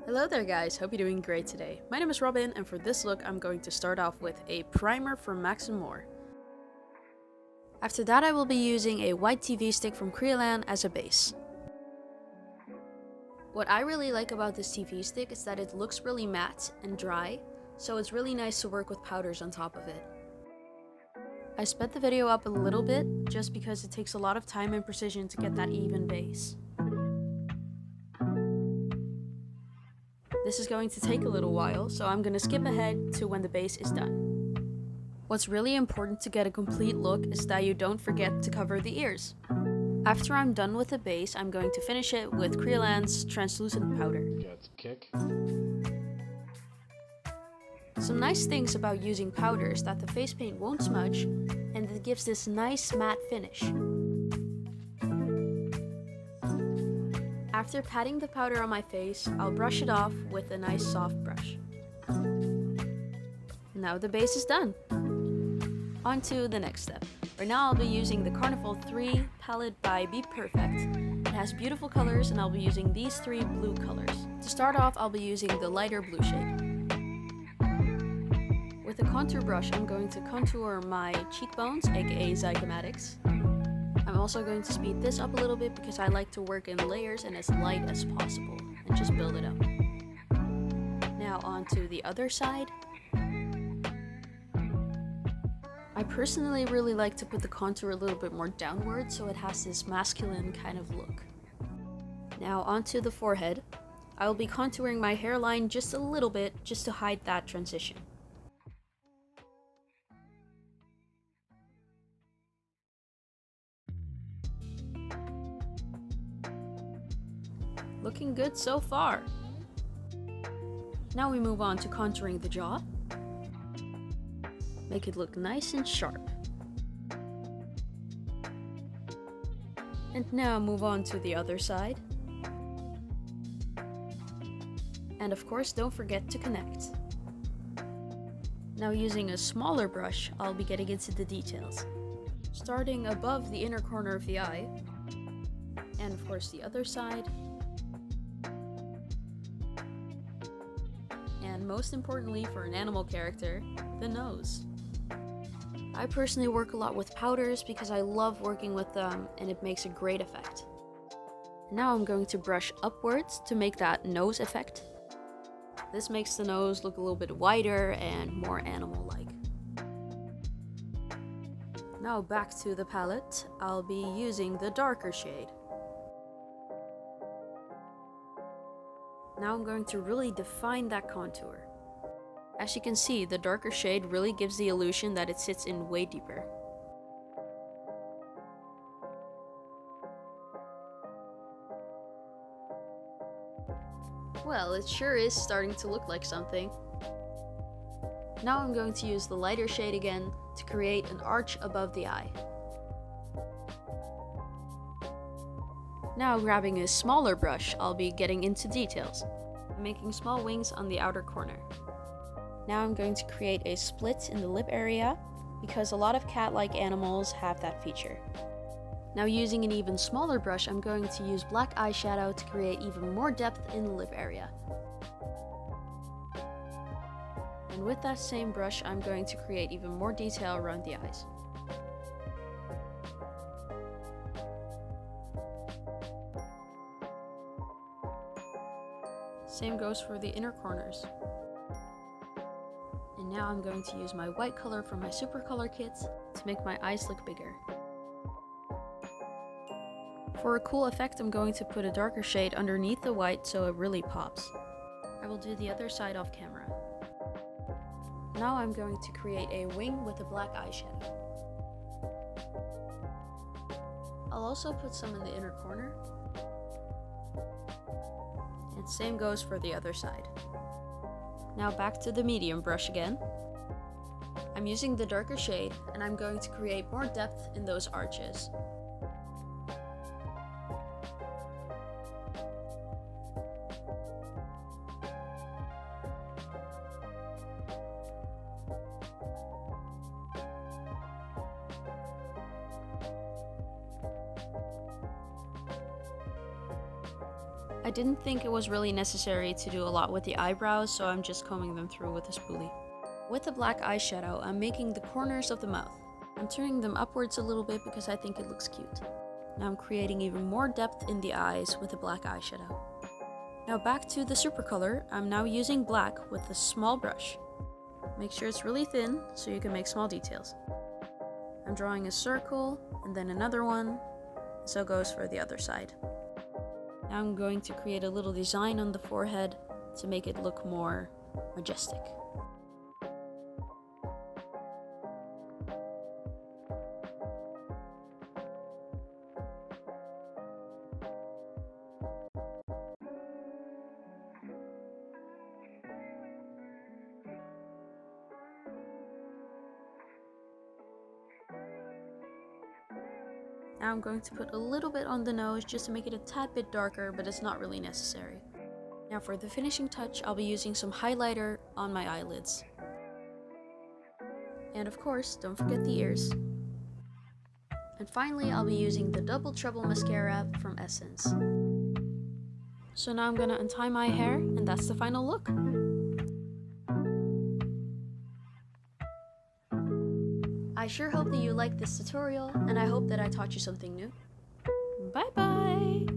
Hello there guys, hope you're doing great today. My name is Robin, and for this look I'm going to start off with a primer from Max & More. After that I will be using a white TV stick from Creolan as a base. What I really like about this TV stick is that it looks really matte and dry, so it's really nice to work with powders on top of it. I sped the video up a little bit, just because it takes a lot of time and precision to get that even base. This is going to take a little while, so I'm going to skip ahead to when the base is done. What's really important to get a complete look is that you don't forget to cover the ears. After I'm done with the base, I'm going to finish it with Creolan's translucent powder. Get kick. Some nice things about using powder is that the face paint won't smudge, and it gives this nice matte finish. After patting the powder on my face, I'll brush it off with a nice soft brush. Now the base is done. On to the next step. Right now I'll be using the Carnival 3 palette by Be Perfect. It has beautiful colors, and I'll be using these three blue colors. To start off, I'll be using the lighter blue shade. With a contour brush, I'm going to contour my cheekbones, aka zygomatics. I'm also going to speed this up a little bit because I like to work in layers and as light as possible and just build it up. Now on to the other side. I personally really like to put the contour a little bit more downward so it has this masculine kind of look. Now onto the forehead. I will be contouring my hairline just a little bit just to hide that transition. Looking good so far. Now we move on to contouring the jaw. Make it look nice and sharp. And now move on to the other side. And of course, don't forget to connect. Now using a smaller brush, I'll be getting into the details. Starting above the inner corner of the eye. And of course the other side. And most importantly for an animal character, the nose. I personally work a lot with powders because I love working with them and it makes a great effect. Now I'm going to brush upwards to make that nose effect. This makes the nose look a little bit wider and more animal-like. Now back to the palette, I'll be using the darker shade. Now I'm going to really define that contour. As you can see, the darker shade really gives the illusion that it sits in way deeper. Well, it sure is starting to look like something. Now I'm going to use the lighter shade again to create an arch above the eye. Now grabbing a smaller brush, I'll be getting into details. I'm making small wings on the outer corner. Now I'm going to create a split in the lip area, because a lot of cat-like animals have that feature. Now using an even smaller brush, I'm going to use black eyeshadow to create even more depth in the lip area. And with that same brush, I'm going to create even more detail around the eyes. Same goes for the inner corners. And now I'm going to use my white color from my super color kits to make my eyes look bigger. For a cool effect, I'm going to put a darker shade underneath the white so it really pops. I will do the other side off camera. Now I'm going to create a wing with a black eyeshadow. I'll also put some in the inner corner. And same goes for the other side. Now back to the medium brush again. I'm using the darker shade, and I'm going to create more depth in those arches. I didn't think it was really necessary to do a lot with the eyebrows, so I'm just combing them through with a spoolie. With the black eyeshadow, I'm making the corners of the mouth. I'm turning them upwards a little bit because I think it looks cute. Now I'm creating even more depth in the eyes with the black eyeshadow. Now back to the super color, I'm now using black with a small brush. Make sure it's really thin so you can make small details. I'm drawing a circle and then another one, so it goes for the other side. Now I'm going to create a little design on the forehead to make it look more majestic. Now I'm going to put a little bit on the nose just to make it a tad bit darker, but it's not really necessary. Now for the finishing touch, I'll be using some highlighter on my eyelids. And of course, don't forget the ears. And finally, I'll be using the Double Trouble mascara from Essence. So now I'm gonna untie my hair, and that's the final look. I sure hope that you liked this tutorial, and I hope that I taught you something new. Bye bye!